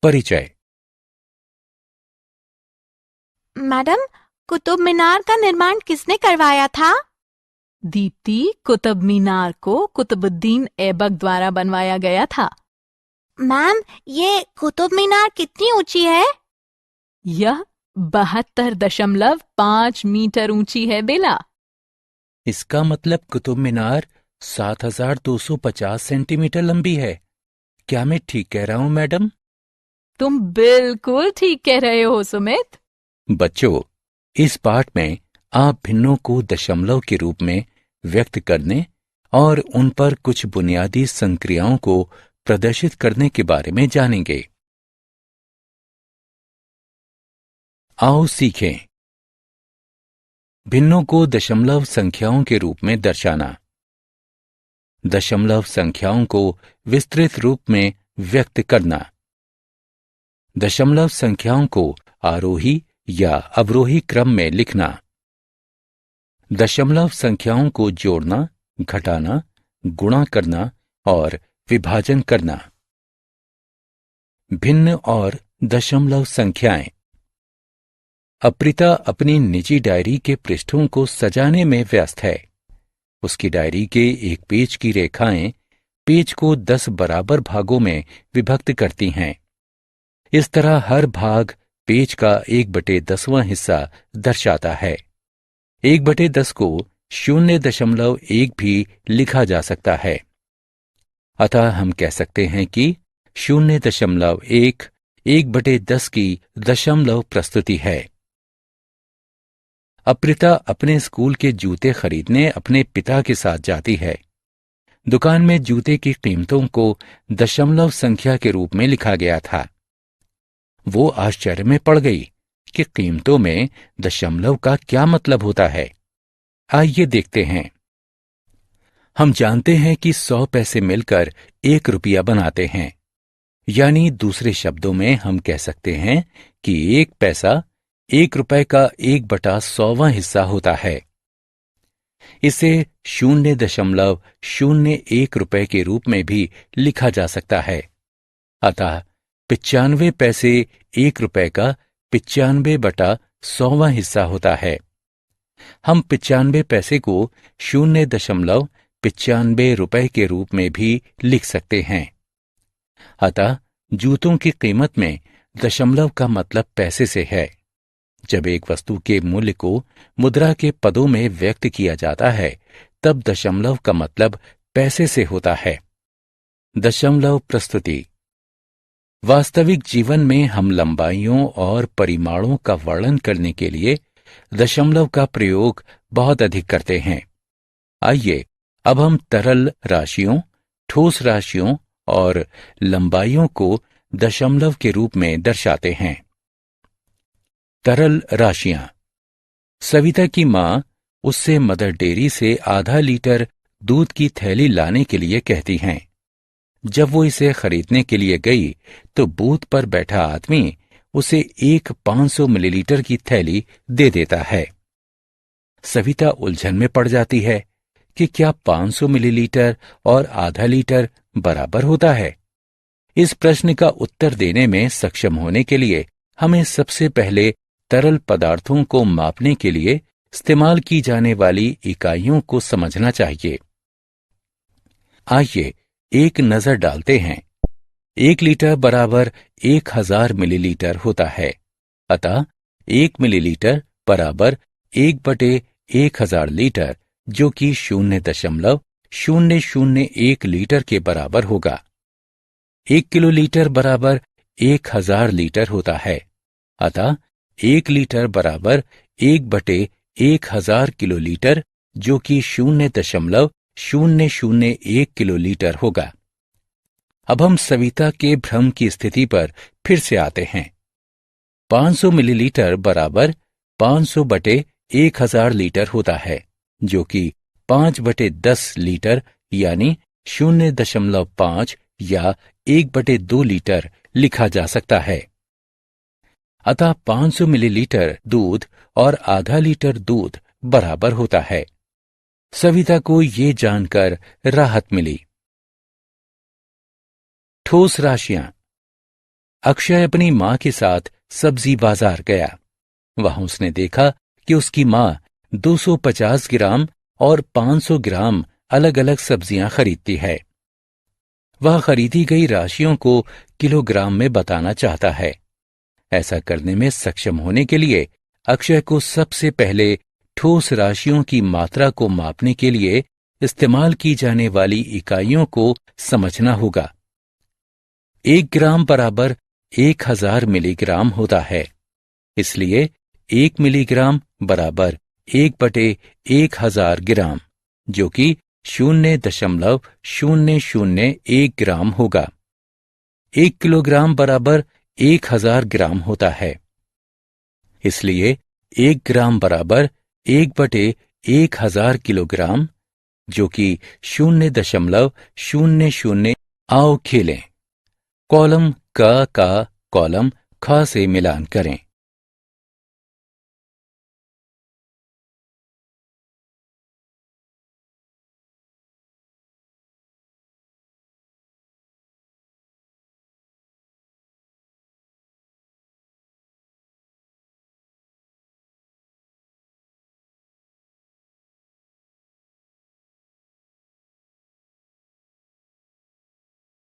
परिचय। मैडम, कुतुब मीनार का निर्माण किसने करवाया था? दीप्ति, कुतुब मीनार को कुतुबुद्दीन ऐबक द्वारा बनवाया गया था। मैम, ये कुतुब मीनार कितनी ऊंची है? यह 72.5 मीटर ऊंची है बेला। इसका मतलब कुतुब मीनार 7250 सेंटीमीटर लंबी है। क्या मैं ठीक कह रहा हूं मैडम? तुम बिल्कुल ठीक कह रहे हो सुमित। बच्चों, इस पाठ में आप भिन्नों को दशमलव के रूप में व्यक्त करने और उन पर कुछ बुनियादी संक्रियाओं को प्रदर्शित करने के बारे में जानेंगे। आओ सीखें। भिन्नों को दशमलव संख्याओं के रूप में दर्शाना। दशमलव संख्याओं को विस्तृत रूप में व्यक्त करना। दशमलव संख्याओं को आरोही या अवरोही क्रम में लिखना। दशमलव संख्याओं को जोड़ना, घटाना, गुणा करना और विभाजन करना। भिन्न और दशमलव संख्याएं। अप्रिता अपनी निजी डायरी के पृष्ठों को सजाने में व्यस्त है। उसकी डायरी के एक पेज की रेखाएं पेज को 10 बराबर भागों में विभक्त करती हैं। इस तरह हर भाग पेज का 1/10वां हिस्सा दर्शाता है। 1/10 को 0.1 भी लिखा जा सकता है। अतः हम कह सकते हैं कि 0.1 1/10 की दशमलव प्रस्तुति है। अप्रिता अपने स्कूल के जूते खरीदने अपने पिता के साथ जाती है। दुकान में जूते की कीमतों को दशमलव संख्या के रूप में लिखा गया था। वो आश्चर्य में पड़ गई कि कीमतों में दशमलव का क्या मतलब होता है। आइए देखते हैं। हम जानते हैं कि 100 पैसे मिलकर 1 रुपया बनाते हैं। यानी दूसरे शब्दों में हम कह सकते हैं कि 1 पैसा 1 रुपए का 1/100वां हिस्सा होता है। इसे 0.01 रुपए के रूप में भी लिखा जा सकता है। अतः 95 पैसे 1 रुपए का 95/100वां हिस्सा होता है। हम 95 पैसे को 0.95 रुपए के रूप में भी लिख सकते हैं। अतः जूतों की कीमत में दशमलव का मतलब पैसे से है। जब एक वस्तु के मूल्य को मुद्रा के पदों में व्यक्त किया जाता है, तब दशमलव का मतलब पैसे से होता है। दशमलव प्रस्तुति। वास्तविक जीवन में हम लंबाइयों और परिमाणों का वर्णन करने के लिए दशमलव का प्रयोग बहुत अधिक करते हैं। आइए अब हम तरल राशियों, ठोस राशियों और लंबाइयों को दशमलव के रूप में दर्शाते हैं। तरल राशियां। सविता की मां उससे मदर डेयरी से आधा लीटर दूध की थैली लाने के लिए कहती हैं। जब वो इसे खरीदने के लिए गई तो बूथ पर बैठा आदमी उसे एक 500 मिलीलीटर की थैली दे देता है। सविता उलझन में पड़ जाती है कि क्या 500 मिलीलीटर और आधा लीटर बराबर होता है। इस प्रश्न का उत्तर देने में सक्षम होने के लिए हमें सबसे पहले तरल पदार्थों को मापने के लिए इस्तेमाल की जाने वाली इकाइयों को समझना चाहिए। आइए एक नजर डालते हैं। 1 लीटर बराबर 1000 मिलीलीटर होता है। अतः 1 मिलीलीटर बराबर 1/1000 लीटर, जो कि 0.001 लीटर के बराबर होगा। 1 किलोलीटर बराबर 1000 लीटर होता है। अतः 1 लीटर बराबर 1/1000 किलोलीटर, जो कि 0.001 किलोलीटर होगा। अब हम सविता के भ्रम की स्थिति पर फिर से आते हैं। 500 मिलीलीटर बराबर 500/1000 लीटर होता है, जो कि 5/10 लीटर यानी 0.5 या 1/2 लीटर लिखा जा सकता है। अतः 500 मिलीलीटर दूध और आधा लीटर दूध बराबर होता है। सविता को ये जानकर राहत मिली। ठोस राशियां। अक्षय अपनी मां के साथ सब्जी बाजार गया। वहां उसने देखा कि उसकी मां 250 ग्राम और 500 ग्राम अलग अलग सब्जियां खरीदती है। वह खरीदी गई राशियों को किलोग्राम में बताना चाहता है। ऐसा करने में सक्षम होने के लिए अक्षय को सबसे पहले ठोस राशियों की मात्रा को मापने के लिए इस्तेमाल की जाने वाली इकाइयों को समझना होगा। 1 ग्राम बराबर 1000 मिलीग्राम होता है, इसलिए 1 मिलीग्राम बराबर 1/1000 ग्राम, जो कि 0.001 ग्राम होगा। 1 किलोग्राम बराबर 1000 ग्राम होता है, इसलिए 1 ग्राम बराबर 1/1000 किलोग्राम, जो कि 0.000। आओ खेलें। कॉलम क का कॉलम ख से मिलान करें।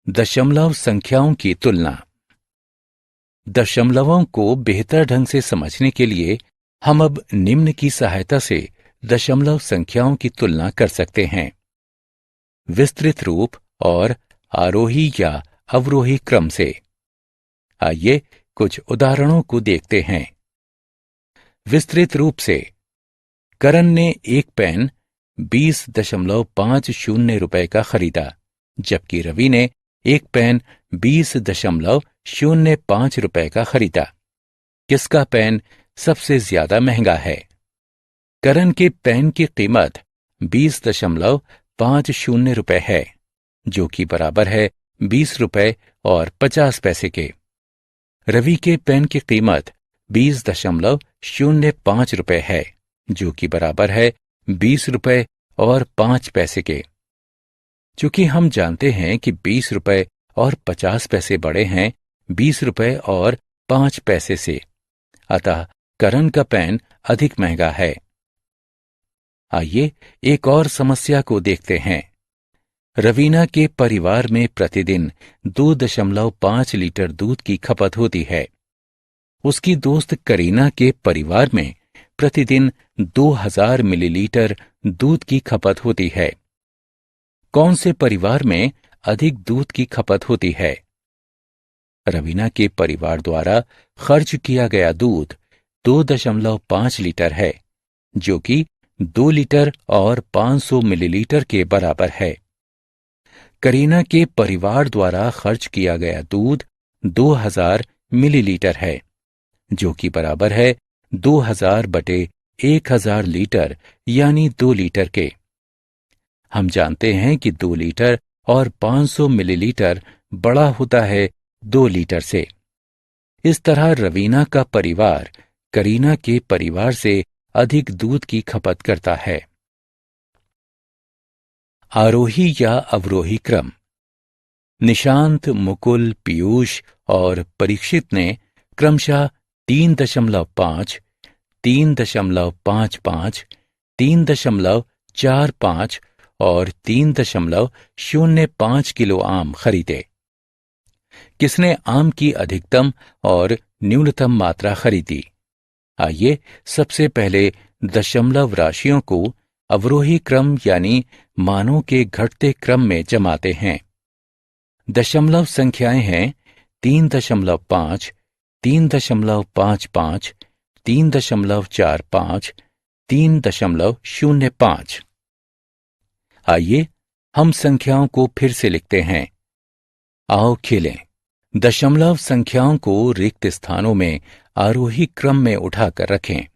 दशमलव संख्याओं की तुलना। दशमलवों को बेहतर ढंग से समझने के लिए हम अब निम्न की सहायता से दशमलव संख्याओं की तुलना कर सकते हैं। विस्तृत रूप और आरोही या अवरोही क्रम से। आइए कुछ उदाहरणों को देखते हैं। विस्तृत रूप से, करण ने एक पेन 20.50 रुपए का खरीदा, जबकि रवि ने एक पेन 20.05 रुपए का खरीदा। किसका पेन सबसे ज्यादा महंगा है? करण के पेन की कीमत 20.50 रुपए है, जो कि बराबर है 20 रुपए और 50 पैसे के। रवि के पेन की कीमत 20.05 रुपए है, जो कि बराबर है 20 रुपए और 5 पैसे के। चूंकि हम जानते हैं कि 20 रुपए और 50 पैसे बड़े हैं 20 रुपए और 5 पैसे से, अतः करण का पेन अधिक महंगा है। आइए एक और समस्या को देखते हैं। रवीना के परिवार में प्रतिदिन 2.5 लीटर दूध की खपत होती है। उसकी दोस्त करीना के परिवार में प्रतिदिन 2000 मिलीलीटर दूध की खपत होती है। कौन से परिवार में अधिक दूध की खपत होती है? रवीना के परिवार द्वारा खर्च किया गया दूध 2.5 लीटर है, जो कि 2 लीटर और 500 मिलीलीटर के बराबर है। करीना के परिवार द्वारा खर्च किया गया दूध 2000 मिलीलीटर है, जो कि बराबर है 2000/1000 लीटर, यानी 2 लीटर के। हम जानते हैं कि 2 लीटर और 500 मिलीलीटर बड़ा होता है 2 लीटर से। इस तरह रवीना का परिवार करीना के परिवार से अधिक दूध की खपत करता है। आरोही या अवरोही क्रम। निशांत, मुकुल, पीयूष और परीक्षित ने क्रमशः 3.5, 3.55, 3.45 और 3.05 किलो आम खरीदे। किसने आम की अधिकतम और न्यूनतम मात्रा खरीदी? आइए सबसे पहले दशमलव राशियों को अवरोही क्रम यानी मानों के घटते क्रम में जमाते हैं। दशमलव संख्याएं हैं 3.5, 3.55, 3.45, 3.05। आइए हम संख्याओं को फिर से लिखते हैं। आओ खेलें। दशमलव संख्याओं को रिक्त स्थानों में आरोही क्रम में उठाकर रखें।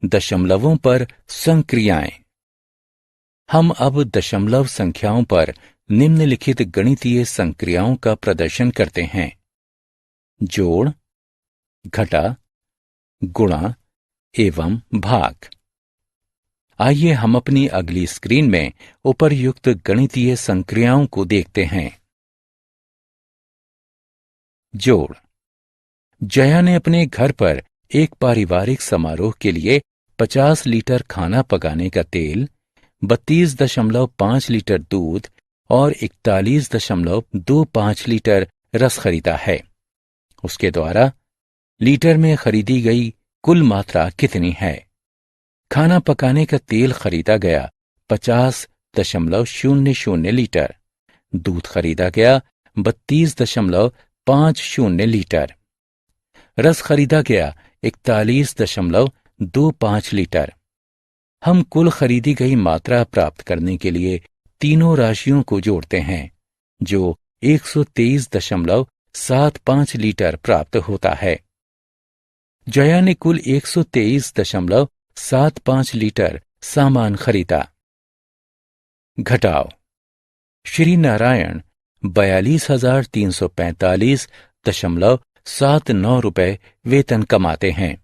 दशमलवों पर संक्रियाएं। हम अब दशमलव संख्याओं पर निम्नलिखित गणितीय संक्रियाओं का प्रदर्शन करते हैं: जोड़, घटा, गुणा एवं भाग। आइए हम अपनी अगली स्क्रीन में उपर्युक्त गणितीय संक्रियाओं को देखते हैं। जोड़। जया ने अपने घर पर एक पारिवारिक समारोह के लिए 50 लीटर खाना पकाने का तेल, 32.5 लीटर दूध और 41.25 लीटर रस खरीदा है। उसके द्वारा लीटर में खरीदी गई कुल मात्रा कितनी है? खाना पकाने का तेल खरीदा गया 50.00 लीटर, दूध खरीदा गया 32.50 लीटर, रस खरीदा गया 41.25 लीटर। हम कुल खरीदी गई मात्रा प्राप्त करने के लिए तीनों राशियों को जोड़ते हैं, जो 123.75 लीटर प्राप्त होता है। जया ने कुल 123.75 लीटर सामान खरीदा। घटाओ। श्री नारायण 42,345.79 रुपए वेतन कमाते हैं।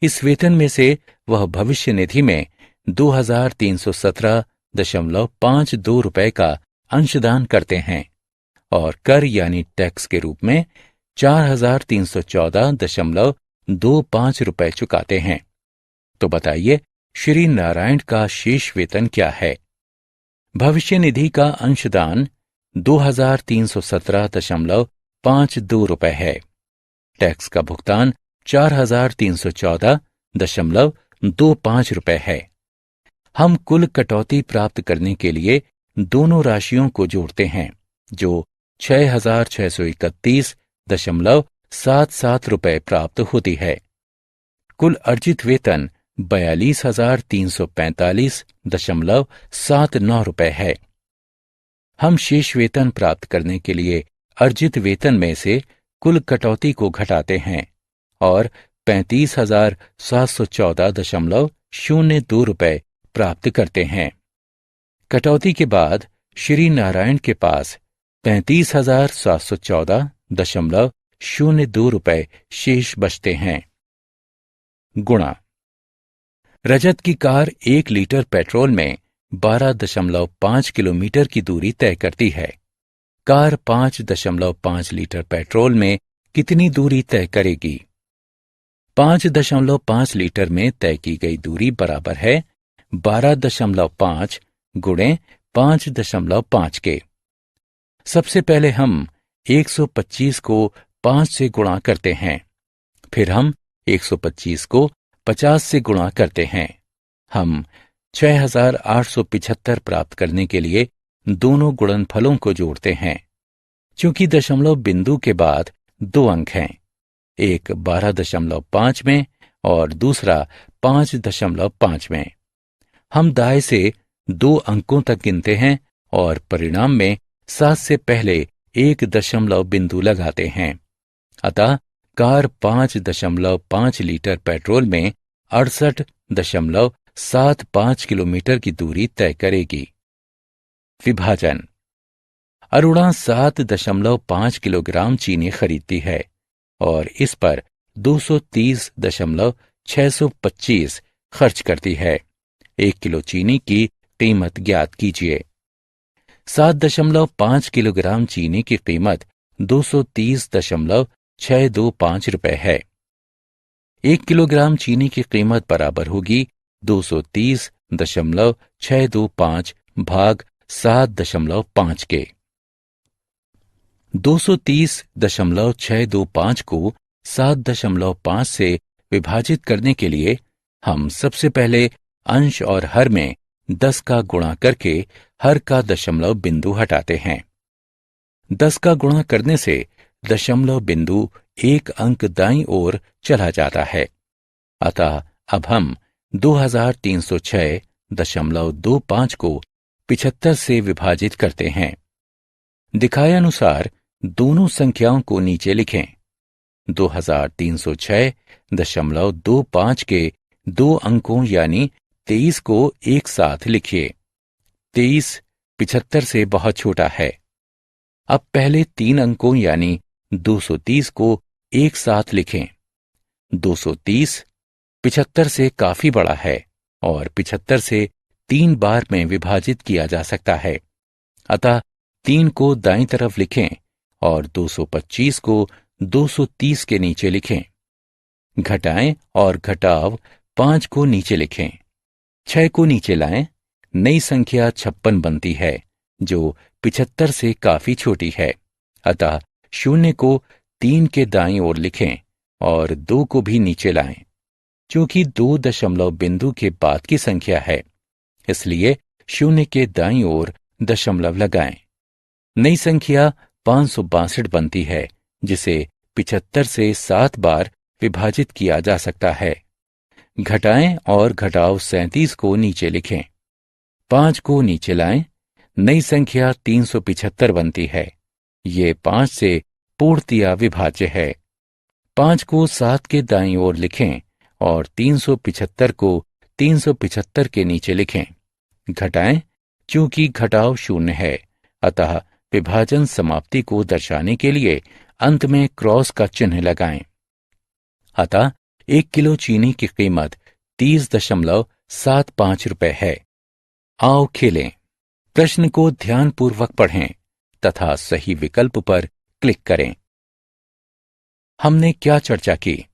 इस वेतन में से वह भविष्य निधि में 2,317.52 रुपए का अंशदान करते हैं और कर यानी टैक्स के रूप में 4,314.25 रुपए चुकाते हैं। तो बताइए, श्री नारायण का शेष वेतन क्या है? भविष्य निधि का अंशदान 2,317.52 रुपए है। टैक्स का भुगतान 4,314.25 रुपए है। हम कुल कटौती प्राप्त करने के लिए दोनों राशियों को जोड़ते हैं, जो 6,631.77 रुपए प्राप्त होती है। कुल अर्जित वेतन 42,345.79 रुपए है। हम शेष वेतन प्राप्त करने के लिए अर्जित वेतन में से कुल कटौती को घटाते हैं और 35,714.02 रुपए प्राप्त करते हैं। कटौती के बाद श्री नारायण के पास 35,714.02 रुपए शेष बचते हैं। गुणा। रजत की कार 1 लीटर पेट्रोल में 12.5 किलोमीटर की दूरी तय करती है। कार 5.5 लीटर पेट्रोल में कितनी दूरी तय करेगी? 5.5 लीटर में तय की गई दूरी बराबर है 12.5 गुणे 5.5 के। सबसे पहले हम 125 को 5 से गुणा करते हैं, फिर हम 125 को 50 से गुणा करते हैं। हम 6,875 प्राप्त करने के लिए दोनों गुणनफलों को जोड़ते हैं। चूंकि दशमलव बिंदु के बाद 2 अंक हैं, एक 12.5 में और दूसरा 5.5 में, हम दाएं से 2 अंकों तक गिनते हैं और परिणाम में 7 से पहले एक दशमलव बिंदु लगाते हैं। अतः कार 5.5 लीटर पेट्रोल में 68.75 किलोमीटर की दूरी तय करेगी। विभाजन। अरुणा 7.5 किलोग्राम चीनी खरीदती है और इस पर 230.625 खर्च करती है। 1 किलो चीनी की कीमत ज्ञात कीजिए। 7.5 किलोग्राम चीनी की कीमत 230.625 रुपए है। 1 किलोग्राम चीनी की कीमत बराबर होगी 230.625 भाग 7.5 के। 230.625 को 7.5 से विभाजित करने के लिए हम सबसे पहले अंश और हर में 10 का गुणा करके हर का दशमलव बिंदु हटाते हैं। 10 का गुणा करने से दशमलव बिंदु 1 अंक दाईं ओर चला जाता है। अतः अब हम 2306.25 को 75 से विभाजित करते हैं। दिखाए अनुसार दोनों संख्याओं को नीचे लिखें। 2306.25 के दो अंकों यानी 23 को एक साथ लिखिए। 23 75 से बहुत छोटा है। अब पहले 3 अंकों यानी 230 को एक साथ लिखें। 230 75 से काफी बड़ा है और 75 से 3 बार में विभाजित किया जा सकता है। अतः 3 को दाईं तरफ लिखें और 225 को 230 के नीचे लिखें। घटाएं और घटाव 5 को नीचे लिखें। 6 को नीचे लाएं। नई संख्या 56 बनती है जो 75 से काफी छोटी है। अतः 0 को 3 के दाईं ओर लिखें और 2 को भी नीचे लाएं। चूंकि 2 दशमलव बिंदु के बाद की संख्या है, इसलिए 0 के दाईं ओर दशमलव लगाएं। नई संख्या 562 बनती है जिसे 75 से 7 बार विभाजित किया जा सकता है। घटाएं और घटाव 37 को नीचे लिखें। 5 को नीचे लाएं। नई संख्या 375 बनती है। ये 5 से पूर्णतया विभाज्य है। 5 को 7 के दाईं ओर लिखें और 375 को 375 के नीचे लिखें। घटाएं। चूंकि घटाव 0 है, अतः विभाजन समाप्ति को दर्शाने के लिए अंत में क्रॉस का चिन्ह लगाएं। अतः 1 किलो चीनी की कीमत 30.75 रुपए है। आओ खेलें। प्रश्न को ध्यानपूर्वक पढ़ें तथा सही विकल्प पर क्लिक करें। हमने क्या चर्चा की?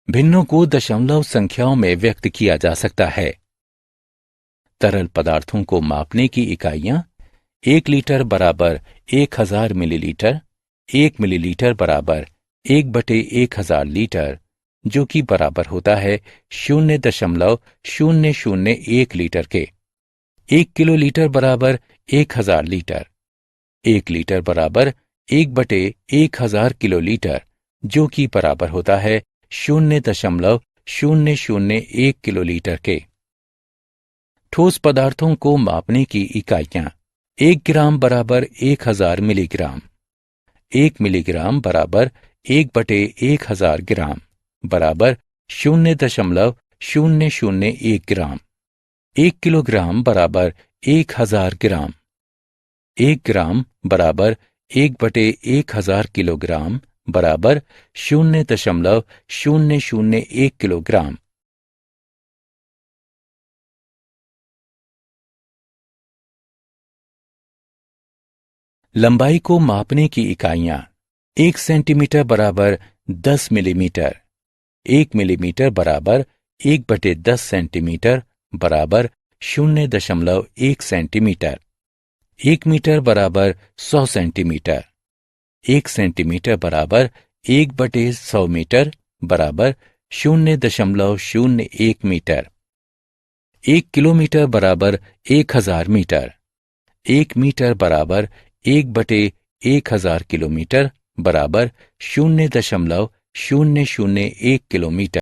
भिन्नों को दशमलव संख्याओं में व्यक्त किया जा सकता है। तरल पदार्थों को मापने की इकाइयां 1 लीटर बराबर 1000 मिलीलीटर, 1 मिलीलीटर बराबर 1/1000 लीटर, जो कि बराबर होता है 0.001 लीटर के। 1 किलोलीटर बराबर 1000 लीटर। 1 लीटर बराबर 1/1000 किलोलीटर, जो कि बराबर होता है 0.001 किलोलीटर के। ठोस पदार्थों को मापने की इकाइयां 1 ग्राम बराबर 1000 मिलीग्राम, 1 मिलीग्राम बराबर 1/1000 ग्राम बराबर 0.001 ग्राम। 1 किलोग्राम बराबर 1000 ग्राम। 1 ग्राम बराबर 1/1000 किलोग्राम बराबर 0.001 किलोग्राम। लंबाई को मापने की इकाइयां 1 सेंटीमीटर बराबर 10 मिलीमीटर, 1 मिलीमीटर बराबर 1/10 सेंटीमीटर बराबर 0.1 सेंटीमीटर। 1 मीटर बराबर 100 सेंटीमीटर। 1 सेंटीमीटर बराबर 1/100 मीटर बराबर 0.01 मीटर। 1 किलोमीटर बराबर 1000 मीटर। 1 मीटर बराबर 1/1000 किलोमीटर बराबर 0.001 किलोमीटर।